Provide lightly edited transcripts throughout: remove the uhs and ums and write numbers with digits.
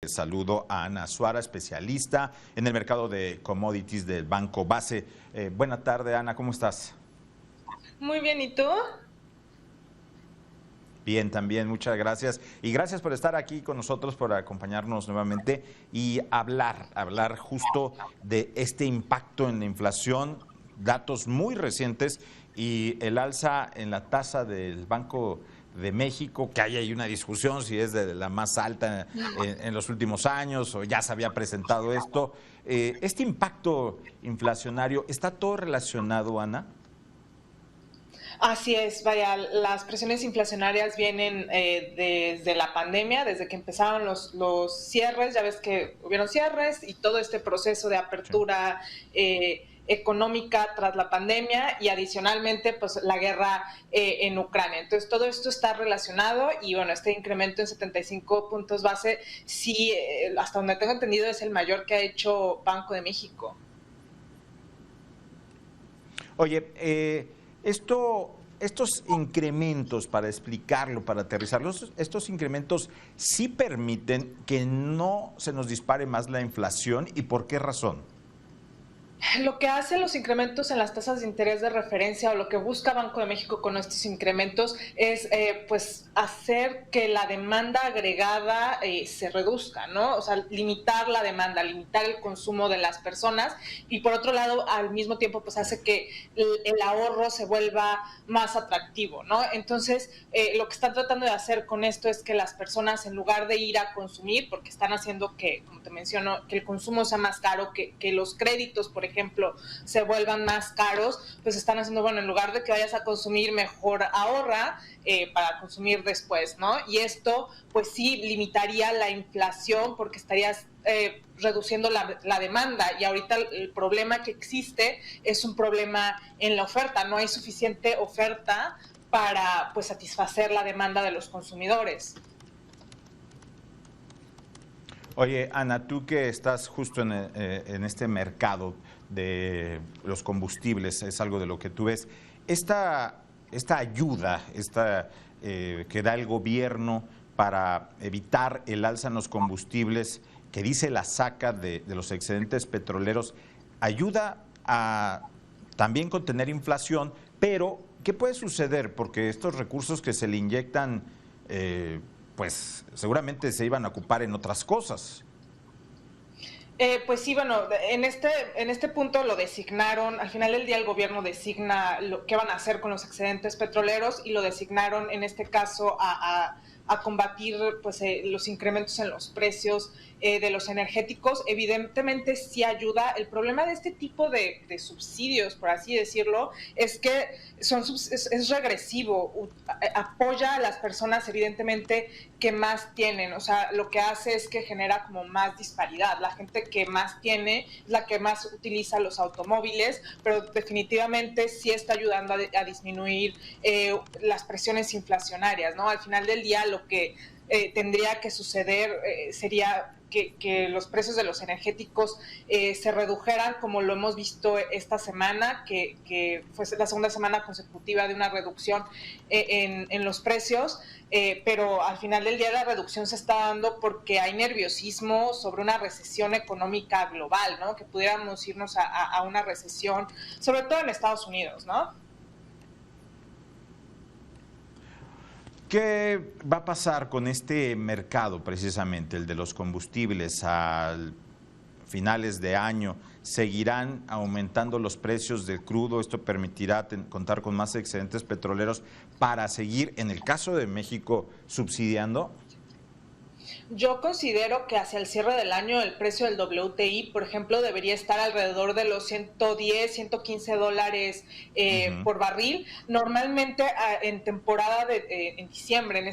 Saludo a Ana Suara, especialista en el mercado de commodities del Banco Base. Buena tarde, Ana, ¿cómo estás? Muy bien, ¿y tú? Bien, también, muchas gracias. Y gracias por estar aquí con nosotros, por acompañarnos nuevamente y hablar justo de este impacto en la inflación, datos muy recientes y el alza en la tasa del Banco de México, que hay ahí una discusión si es de la más alta en los últimos años o ya se había presentado esto. Este impacto inflacionario, ¿está todo relacionado, Ana? Así es, vaya, las presiones inflacionarias vienen desde la pandemia, desde que empezaron los cierres, ya ves que hubieron cierres y todo este proceso de Sí. apertura económica tras la pandemia y adicionalmente pues la guerra en Ucrania. Entonces todo esto está relacionado y bueno, este incremento en 75 puntos base, sí, hasta donde tengo entendido es el mayor que ha hecho Banco de México. Oye, estos incrementos, para explicarlo, para aterrizarlos, estos incrementos sí permiten que no se nos dispare más la inflación. ¿Y por qué razón? Lo que hacen los incrementos en las tasas de interés de referencia o lo que busca Banco de México con estos incrementos es pues hacer que la demanda agregada se reduzca, ¿no? O sea, limitar la demanda, limitar el consumo de las personas y por otro lado, al mismo tiempo, pues hace que el ahorro se vuelva más atractivo, ¿no? Entonces, lo que están tratando de hacer con esto es que las personas, en lugar de ir a consumir, porque están haciendo que, como te menciono, que el consumo sea más caro, que los créditos, por ejemplo, se vuelvan más caros, pues están haciendo, bueno, en lugar de que vayas a consumir, mejor ahorra para consumir después, ¿no? Y esto, pues sí, limitaría la inflación porque estarías reduciendo la demanda y ahorita el problema que existe es un problema en la oferta, no hay suficiente oferta para pues satisfacer la demanda de los consumidores. Oye, Ana, tú que estás justo en este mercado de los combustibles, es algo de lo que tú ves, esta ayuda que da el gobierno para evitar el alza en los combustibles, que dice la SACA de los excedentes petroleros, ayuda a también contener inflación, pero ¿qué puede suceder? Porque estos recursos que se le inyectan, pues seguramente se iban a ocupar en otras cosas. Pues sí, bueno, en este punto lo designaron, al final del día el gobierno designa lo que van a hacer con los excedentes petroleros y lo designaron en este caso a combatir pues, los incrementos en los precios de los energéticos. Evidentemente sí ayuda. El problema de este tipo de subsidios, por así decirlo, es que es regresivo, apoya a las personas evidentemente que más tienen, o sea, lo que hace es que genera como más disparidad. La gente que más tiene es la que más utiliza los automóviles, pero definitivamente sí está ayudando a disminuir las presiones inflacionarias, ¿no? Al final del día lo que tendría que suceder sería que los precios de los energéticos se redujeran, como lo hemos visto esta semana, que fue la segunda semana consecutiva de una reducción en los precios, pero al final del día la reducción se está dando porque hay nerviosismo sobre una recesión económica global, ¿no? Que pudiéramos irnos a una recesión, sobre todo en Estados Unidos, ¿no? ¿Qué va a pasar con este mercado, precisamente, el de los combustibles, a finales de año? ¿Seguirán aumentando los precios del crudo? ¿Esto permitirá contar con más excedentes petroleros para seguir, en el caso de México, subsidiando? Yo considero que hacia el cierre del año el precio del WTI, por ejemplo, debería estar alrededor de los 110, 115 dólares Ujú. por barril. Normalmente en temporada en diciembre,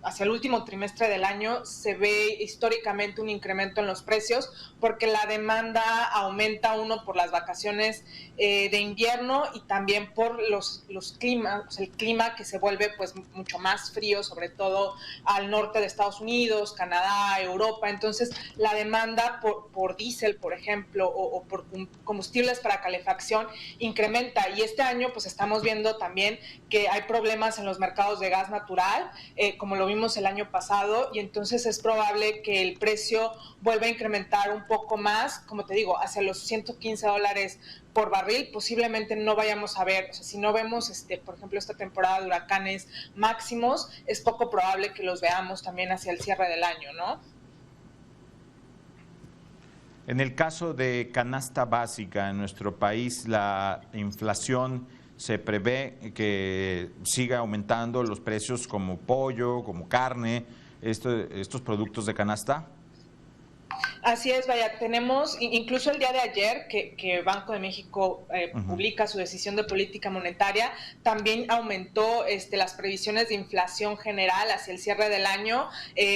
hacia el último trimestre del año, se ve históricamente un incremento en los precios porque la demanda aumenta, uno por las vacaciones de invierno y también por los climas, el clima que se vuelve pues mucho más frío, sobre todo al norte de Estados Unidos, Canadá, Europa. Entonces la demanda por diésel, por ejemplo, o por combustibles para calefacción incrementa y este año pues estamos viendo también que hay problemas en los mercados de gas natural, como lo vimos el año pasado, y entonces es probable que el precio vuelva a incrementar un poco más, como te digo, hacia los $115 por barril. Posiblemente no vayamos a ver, o sea, si no vemos, por ejemplo, esta temporada de huracanes máximos, es poco probable que los veamos también hacia el cierre del año, ¿no? En el caso de canasta básica en nuestro país, la inflación se prevé que siga aumentando los precios como pollo, como carne, estos productos de canasta. Así es, vaya, tenemos, incluso el día de ayer que Banco de México publica su decisión de política monetaria, también aumentó las previsiones de inflación general hacia el cierre del año,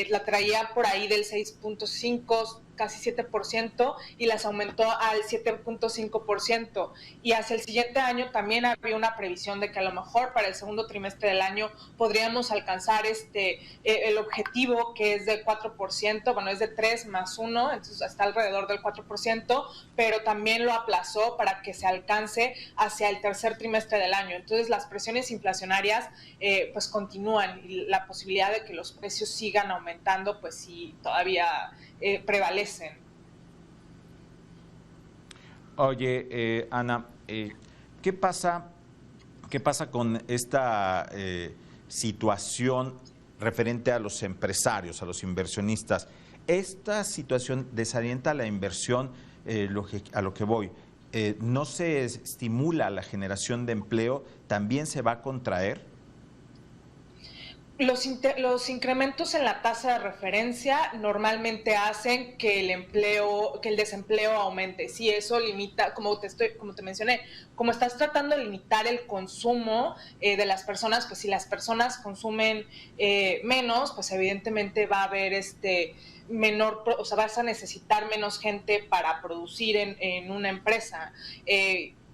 la traía por ahí del 6.5%, casi 7%, y las aumentó al 7.5%. Y hacia el siguiente año también había una previsión de que a lo mejor para el segundo trimestre del año podríamos alcanzar el objetivo, que es de 4%, bueno, es de 3 más 1, entonces está alrededor del 4%, pero también lo aplazó para que se alcance hacia el tercer trimestre del año. Entonces las presiones inflacionarias pues continúan, y la posibilidad de que los precios sigan aumentando pues sí todavía prevalecen. Oye, Ana, ¿qué pasa con esta situación referente a los empresarios, a los inversionistas? Esta situación desalienta la inversión, a lo que voy. ¿No se estimula la generación de empleo? ¿También se va a contraer? Los incrementos en la tasa de referencia normalmente hacen que el desempleo aumente. Sí, eso limita, como te mencioné, como estás tratando de limitar el consumo de las personas, pues si las personas consumen menos, pues evidentemente va a haber o sea, vas a necesitar menos gente para producir en una empresa.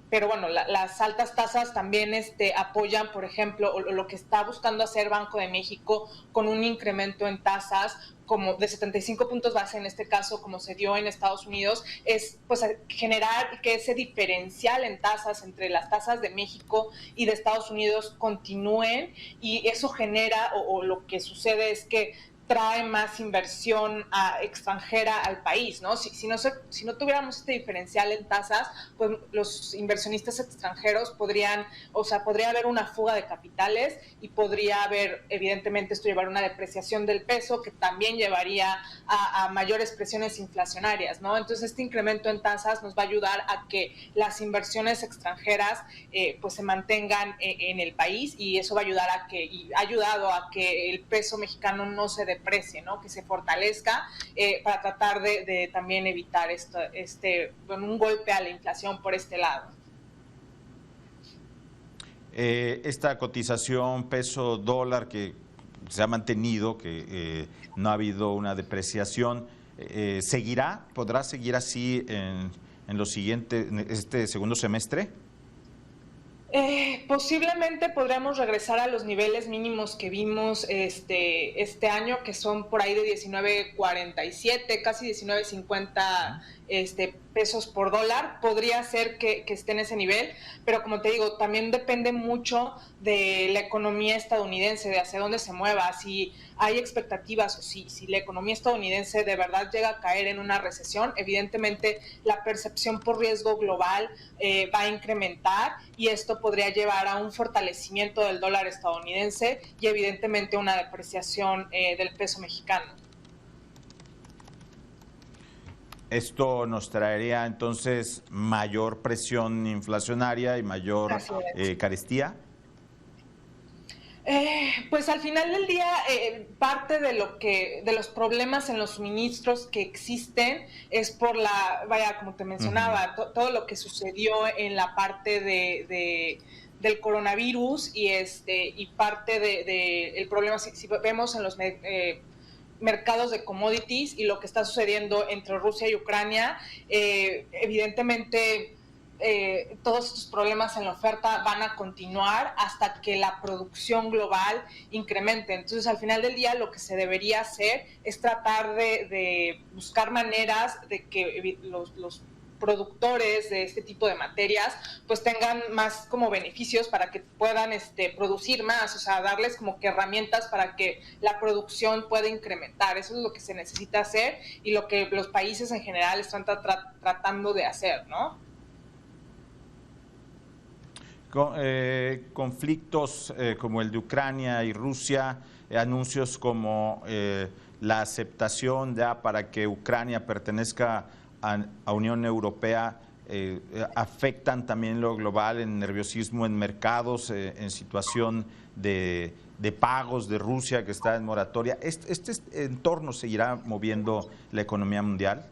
Pero bueno, las altas tasas también apoyan, por ejemplo, lo que está buscando hacer Banco de México con un incremento en tasas como de 75 puntos base en este caso, como se dio en Estados Unidos, es pues generar que ese diferencial en tasas entre las tasas de México y de Estados Unidos continúen, y eso genera, o lo que sucede es que trae más inversión extranjera al país, ¿no? Si no tuviéramos este diferencial en tasas, pues los inversionistas extranjeros podría haber una fuga de capitales, y podría haber, evidentemente, llevar una depreciación del peso que también llevaría a mayores presiones inflacionarias, ¿no? Entonces, este incremento en tasas nos va a ayudar a que las inversiones extranjeras pues se mantengan en el país, y eso va a ayudar y ha ayudado a que el peso mexicano no se deprecie, ¿no? Que se fortalezca para tratar de también evitar un golpe a la inflación por este lado. Esta cotización peso-dólar que se ha mantenido, que no ha habido una depreciación, ¿seguirá? ¿Podrá seguir así en los siguientes, en este segundo semestre? Posiblemente podríamos regresar a los niveles mínimos que vimos este año, que son por ahí de 19.47, casi 19.50 pesos por dólar. Podría ser que esté en ese nivel, pero como te digo, también depende mucho de la economía estadounidense, de hacia dónde se mueva, si hay expectativas, o si la economía estadounidense de verdad llega a caer en una recesión. Evidentemente la percepción por riesgo global va a incrementar, y esto podría llevar a un fortalecimiento del dólar estadounidense y evidentemente una depreciación del peso mexicano. Esto nos traería entonces mayor presión inflacionaria y mayor carestía. Pues al final del día, parte de los problemas en los suministros que existen es por como te mencionaba, todo lo que sucedió en la parte del coronavirus, y parte el problema, si vemos en los mercados de commodities y lo que está sucediendo entre Rusia y Ucrania, evidentemente todos estos problemas en la oferta van a continuar hasta que la producción global incremente. Entonces, al final del día, lo que se debería hacer es tratar de buscar maneras de que los productores de este tipo de materias pues tengan más como beneficios para que puedan producir más, o sea, darles como que herramientas para que la producción pueda incrementar. Eso es lo que se necesita hacer y lo que los países en general están tratando de hacer, ¿no? Conflictos como el de Ucrania y Rusia, anuncios como la aceptación ya para que Ucrania pertenezca a Unión Europea, afectan también lo global en nerviosismo en mercados, en situación de pagos de Rusia que está en moratoria. ¿Este entorno seguirá moviendo la economía mundial?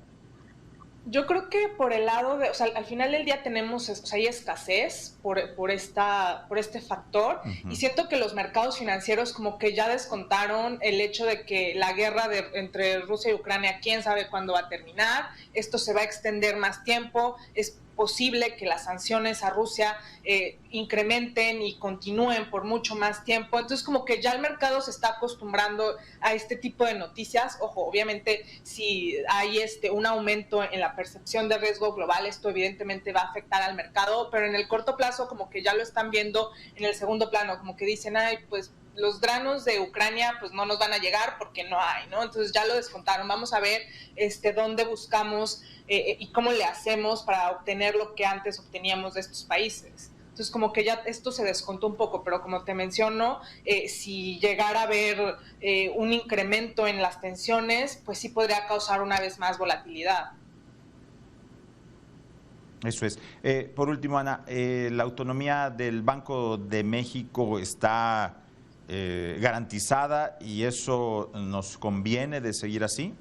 Yo creo que por el lado de, o sea, al final del día tenemos, o sea, hay escasez por este factor, y siento que los mercados financieros como que ya descontaron el hecho de que la guerra entre Rusia y Ucrania, quién sabe cuándo va a terminar, esto se va a extender más tiempo, es posible que las sanciones a Rusia incrementen y continúen por mucho más tiempo. Entonces, como que ya el mercado se está acostumbrando a este tipo de noticias. Ojo, obviamente, si hay un aumento en la percepción de riesgo global, esto evidentemente va a afectar al mercado, pero en el corto plazo como que ya lo están viendo en el segundo plano, como que dicen, ay, pues los granos de Ucrania pues no nos van a llegar porque no hay, ¿no? Entonces ya lo descontaron. Vamos a ver dónde buscamos y cómo le hacemos para obtener lo que antes obteníamos de estos países. Entonces como que ya esto se descontó un poco, pero como te menciono, si llegara a haber un incremento en las tensiones, pues sí podría causar una vez más volatilidad. Eso es. Por último, Ana, la autonomía del Banco de México está garantizada y eso nos conviene de seguir así.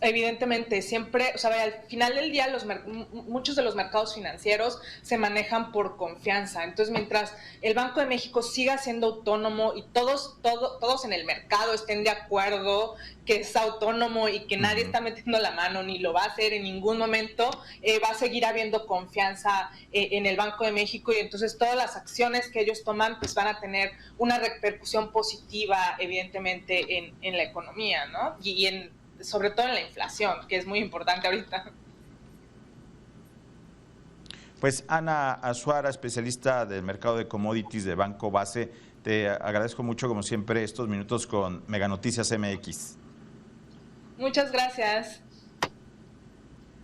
Evidentemente, siempre, o sea, al final del día muchos de los mercados financieros se manejan por confianza. Entonces, mientras el Banco de México siga siendo autónomo y todos en el mercado estén de acuerdo que es autónomo y que nadie está metiendo la mano ni lo va a hacer en ningún momento, va a seguir habiendo confianza en el Banco de México, y entonces todas las acciones que ellos toman pues van a tener una repercusión positiva, evidentemente, en la economía, ¿no? Y sobre todo en la inflación, que es muy importante ahorita. Pues Ana Azuara, especialista del mercado de commodities de Banco Base, te agradezco mucho, como siempre, estos minutos con Mega Noticias MX. Muchas gracias.